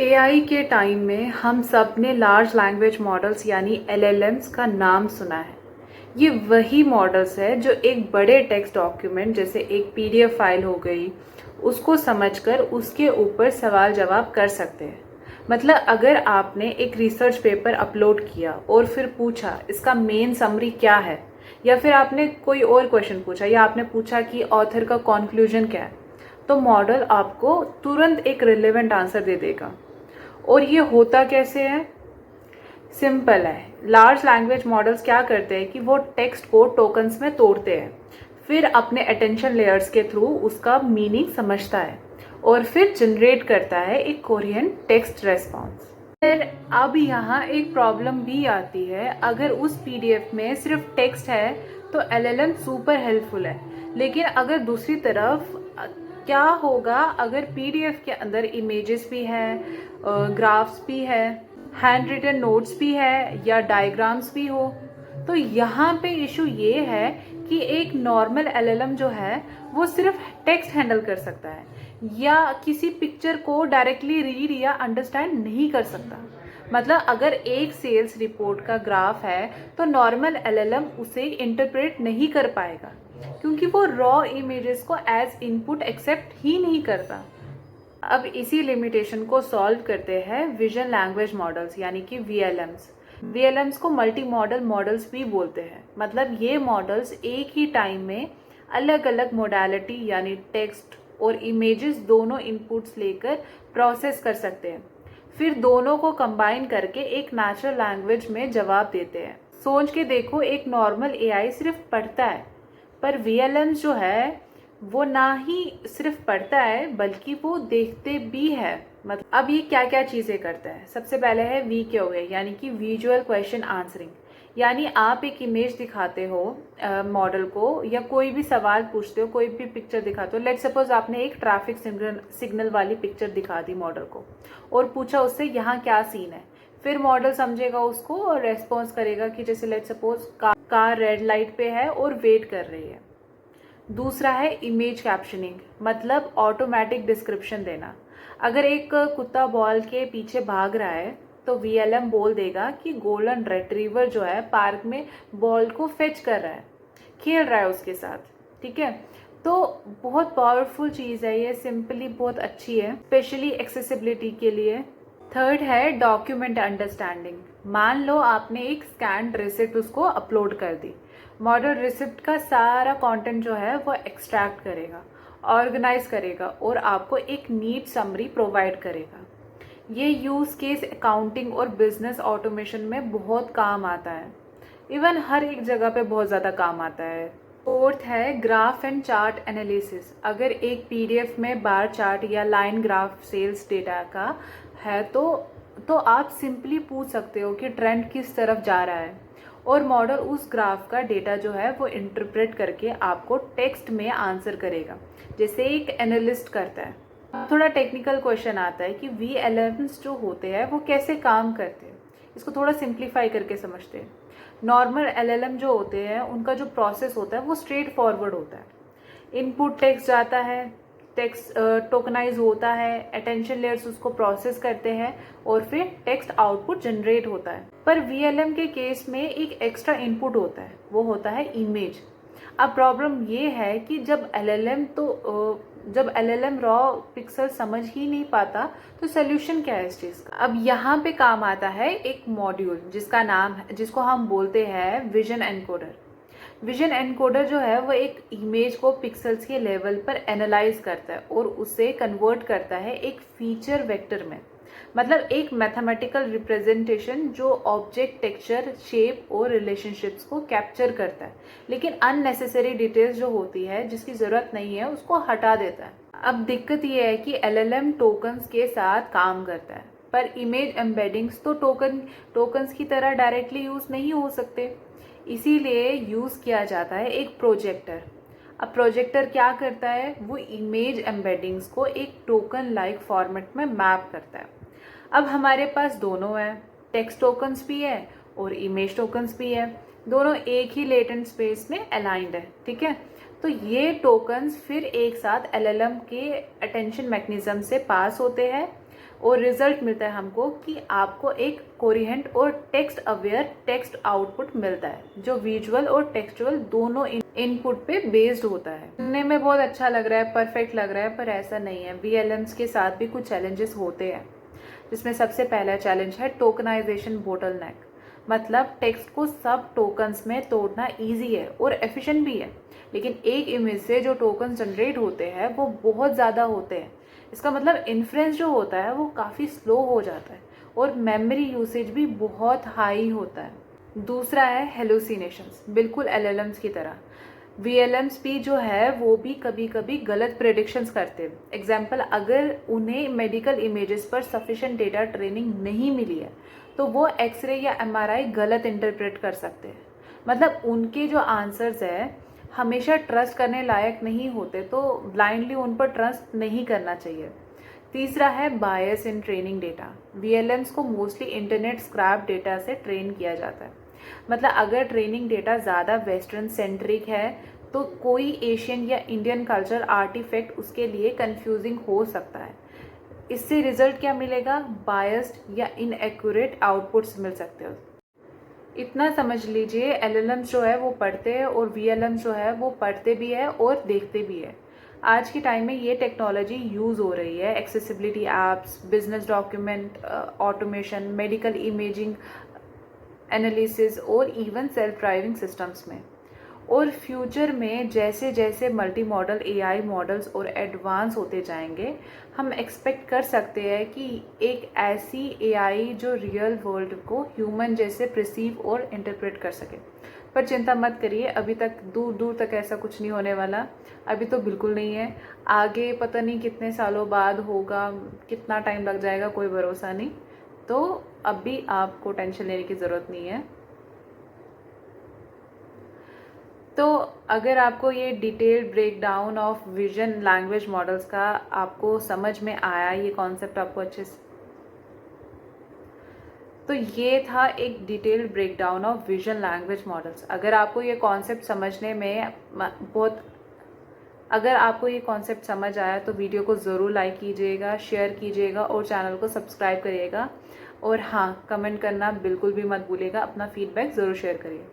AI के time में हम सब ने लार्ज लैंग्वेज मॉडल्स यानी एलएलएम्स का नाम सुना है। ये वही मॉडल्स है जो एक बड़े टेक्स्ट डॉक्यूमेंट जैसे एक पीडीएफ फाइल हो गई, उसको समझकर उसके ऊपर सवाल जवाब कर सकते हैं। मतलब अगर आपने एक रिसर्च पेपर अपलोड किया और फिर पूछा इसका मेन समरी क्या है, या फिर आपने कोई और क्वेश्चन पूछा या आपने पूछा कि ऑथर का कॉन्क्लूजन क्या है, तो मॉडल आपको तुरंत एक रिलेवेंट आंसर दे देगा। और ये होता कैसे है? सिंपल है। लार्ज लैंग्वेज मॉडल्स क्या करते हैं कि वो टेक्स्ट को टोकन्स में तोड़ते हैं, फिर अपने अटेंशन लेयर्स के थ्रू उसका मीनिंग समझता है और फिर जनरेट करता है एक कोरियन टेक्स्ट रेस्पॉन्स। फिर अब यहाँ एक प्रॉब्लम भी आती है। अगर उस पीडीएफ में सिर्फ टेक्स्ट है तो एलएलएम सुपर हेल्पफुल है, लेकिन अगर दूसरी तरफ क्या होगा अगर पीडीएफ के अंदर इमेजेस भी है, ग्राफ्स भी है, हैंड रिटन नोट्स भी है या डायग्राम्स भी हो। तो यहाँ पे इशू ये है कि एक नॉर्मल एलएलएम जो है वो सिर्फ टेक्स्ट हैंडल कर सकता है या किसी पिक्चर को डायरेक्टली रीड या अंडरस्टैंड नहीं कर सकता। मतलब अगर एक सेल्स रिपोर्ट का ग्राफ है तो नॉर्मल एलएलएम उसे इंटरप्रेट नहीं कर पाएगा, क्योंकि वो रॉ इमेजेस को एज इनपुट एक्सेप्ट ही नहीं करता। अब इसी लिमिटेशन को सॉल्व करते हैं विजन लैंग्वेज मॉडल्स यानी कि वीएलएम्स। वीएलएम्स को मल्टी मॉडल मॉडल्स भी बोलते हैं। मतलब ये मॉडल्स एक ही टाइम में अलग अलग मोडालिटी यानी टेक्स्ट और इमेजेस दोनों इनपुट्स लेकर प्रोसेस कर सकते हैं, फिर दोनों को कंबाइन करके एक नेचुरल लैंग्वेज में जवाब देते हैं। सोच के देखो, एक नॉर्मल एआई सिर्फ पढ़ता है, पर वीएलएम्स जो है वो ना ही सिर्फ पढ़ता है बल्कि वो देखते भी है। मतलब अब ये क्या क्या चीज़ें करता है? सबसे पहले है वीक्यूए यानी कि विजुअल क्वेश्चन आंसरिंग। यानी आप एक इमेज दिखाते हो मॉडल को या कोई भी सवाल पूछते हो, कोई भी पिक्चर दिखाते हो। लेट सपोज आपने एक ट्रैफिक सिग्नल वाली पिक्चर दिखा दी मॉडल को और पूछा उससे यहाँ क्या सीन है। फिर मॉडल समझेगा उसको और रेस्पॉन्स करेगा कि जैसे let suppose car red light पे है और वेट कर रही है। दूसरा है इमेज कैप्शनिंग, मतलब ऑटोमेटिक डिस्क्रिप्शन देना। अगर एक कुत्ता बॉल के पीछे भाग रहा है तो वीएलएम बोल देगा कि गोल्डन रिट्रीवर जो है पार्क में बॉल को फेच कर रहा है, खेल रहा है उसके साथ। ठीक है, तो बहुत पावरफुल चीज़ है ये, सिंपली बहुत अच्छी है, स्पेशली एक्सेसिबिलिटी के लिए। थर्ड है डॉक्यूमेंट अंडरस्टैंडिंग। मान लो आपने एक स्कैन रिसिप्ट उसको अपलोड कर दी, मॉडल रिसिप्ट का सारा कंटेंट जो है वो एक्सट्रैक्ट करेगा, ऑर्गेनाइज करेगा और आपको एक नीट समरी प्रोवाइड करेगा। ये यूज केस अकाउंटिंग और बिजनेस ऑटोमेशन में बहुत काम आता है, इवन हर एक जगह पे बहुत ज़्यादा काम आता है। फोर्थ है ग्राफ एंड चार्ट एनालिसिस। अगर एक पीडीएफ में बार चार्ट या लाइन ग्राफ सेल्स डेटा का है तो आप सिंपली पूछ सकते हो कि ट्रेंड किस तरफ जा रहा है, और मॉडल उस ग्राफ का डेटा जो है वो इंटरप्रेट करके आपको टेक्स्ट में आंसर करेगा, जैसे एक एनालिस्ट करता है। थोड़ा टेक्निकल क्वेश्चन आता है कि वीएलएम्स जो होते हैं वो कैसे काम करते हैं। इसको थोड़ा सिंप्लीफाई करके समझते हैं। नॉर्मल एलएलएम जो होते हैं उनका जो प्रोसेस होता है वो स्ट्रेट फॉरवर्ड होता है। इनपुट टेक्स्ट जाता है, टेक्स्ट टोकनाइज होता है, अटेंशन लेयर्स उसको प्रोसेस करते हैं और फिर टेक्स्ट आउटपुट जनरेट होता है। पर वीएलएम के केस में एक एक्स्ट्रा इनपुट होता है, वो होता है इमेज। अब प्रॉब्लम ये है कि जब एलएलएम रॉ पिक्सल समझ ही नहीं पाता तो सोल्यूशन क्या है इस चीज़ का? अब यहाँ पे काम आता है एक मॉड्यूल जिसको हम बोलते हैं विजन एनकोडर। विजन एनकोडर जो है वो एक इमेज को पिक्सल्स के लेवल पर एनालाइज करता है और उसे कन्वर्ट करता है एक फीचर वेक्टर में। मतलब एक मैथमेटिकल रिप्रेजेंटेशन जो ऑब्जेक्ट टेक्सचर, शेप और रिलेशनशिप्स को कैप्चर करता है, लेकिन अननेसेसरी डिटेल्स जो होती है जिसकी ज़रूरत नहीं है उसको हटा देता है। अब दिक्कत ये है कि एलएलएम टोकन्स के साथ काम करता है, पर इमेज एम्बेडिंग्स तो टोकन्स की तरह डायरेक्टली यूज़ नहीं हो सकते, इसीलिए यूज़ किया जाता है एक प्रोजेक्टर। अब प्रोजेक्टर क्या करता है? वो इमेज एम्बेडिंग्स को एक टोकन लाइक फॉर्मेट में मैप करता है। अब हमारे पास दोनों है, टेक्स्ट टोकन्स भी है और इमेज टोकन्स भी है, दोनों एक ही लेटेंट स्पेस में अलाइंड है। ठीक है, तो ये टोकन्स फिर एक साथ एलएलएम के अटेंशन मैकेनिज्म से पास होते हैं, और रिजल्ट मिलता है हमको कि आपको एक कोरिहेंट और टेक्स्ट अवेयर टेक्स्ट आउटपुट मिलता है जो विजुअल और टेक्सचुअल दोनों इनपुट पे बेस्ड होता है। सुनने में बहुत अच्छा लग रहा है, परफेक्ट लग रहा है, पर ऐसा नहीं है। VLMs के साथ भी कुछ चैलेंजेस होते हैं, जिसमें सबसे पहला चैलेंज है टोकनाइजेशन बोटलनेक। मतलब टेक्स्ट को सब टोकन्स में तोड़ना ईजी है और एफिशिएंट भी है, लेकिन एक इमेज से जो टोकन जनरेट होते हैं वो बहुत ज़्यादा होते हैं। इसका मतलब इन्फ्रेंस जो होता है वो काफ़ी स्लो हो जाता है और मेमोरी यूसेज भी बहुत हाई होता है। दूसरा है हेलुसिनेशंस, बिल्कुल LLMs की तरह। VLMs भी जो है वो भी कभी कभी गलत प्रेडिक्शंस करते हैं। एग्जाम्पल, अगर उन्हें मेडिकल इमेजेस पर सफिशिएंट डेटा ट्रेनिंग नहीं मिली है तो वो एक्सरे या MRI गलत इंटरप्रेट कर सकते हैं। मतलब उनके जो आंसर्स है हमेशा ट्रस्ट करने लायक नहीं होते, तो ब्लाइंडली उन पर ट्रस्ट नहीं करना चाहिए। तीसरा है बायस इन ट्रेनिंग डेटा। VLMs को मोस्टली इंटरनेट स्क्रैप डेटा से ट्रेन किया जाता है। मतलब अगर ट्रेनिंग डेटा ज़्यादा वेस्टर्न सेंट्रिक है तो कोई एशियन या इंडियन कल्चर आर्टिफैक्ट उसके लिए कंफ्यूजिंग हो सकता है। इससे रिजल्ट क्या मिलेगा? बायस्ड या इनएक्यूरेट आउटपुट्स मिल सकते हो। इतना समझ लीजिए, LLMs जो है वो पढ़ते हैं और VLMs जो है वो पढ़ते भी है और देखते भी है। आज के टाइम में ये टेक्नोलॉजी यूज़ हो रही है accessibility apps, business document automation, medical imaging analysis और इवन सेल्फ ड्राइविंग सिस्टम्स में। और फ्यूचर में जैसे जैसे मल्टी मॉडल AI मॉडल्स और एडवांस होते जाएंगे, हम एक्सपेक्ट कर सकते हैं कि एक ऐसी AI जो रियल वर्ल्ड को ह्यूमन जैसे प्रिसीव और इंटरप्रेट कर सके। पर चिंता मत करिए, अभी तक दूर दूर तक ऐसा कुछ नहीं होने वाला। अभी तो बिल्कुल नहीं है। आगे पता नहीं कितने सालों बाद होगा, कितना टाइम लग जाएगा, कोई भरोसा नहीं। तो अभी आपको टेंशन लेने की ज़रूरत नहीं है। तो अगर आपको ये detailed breakdown of vision language models का आपको समझ में आया, ये कॉन्सेप्ट आपको अच्छे से, तो ये था एक detailed breakdown of vision language models. अगर आपको ये कॉन्सेप्ट समझने में अगर आपको ये कॉन्सेप्ट समझ आया तो वीडियो को ज़रूर लाइक कीजिएगा, शेयर कीजिएगा और चैनल को सब्सक्राइब करिएगा। और हाँ, कमेंट करना बिल्कुल भी मत भूलिएगा, अपना फीडबैक ज़रूर शेयर करिए।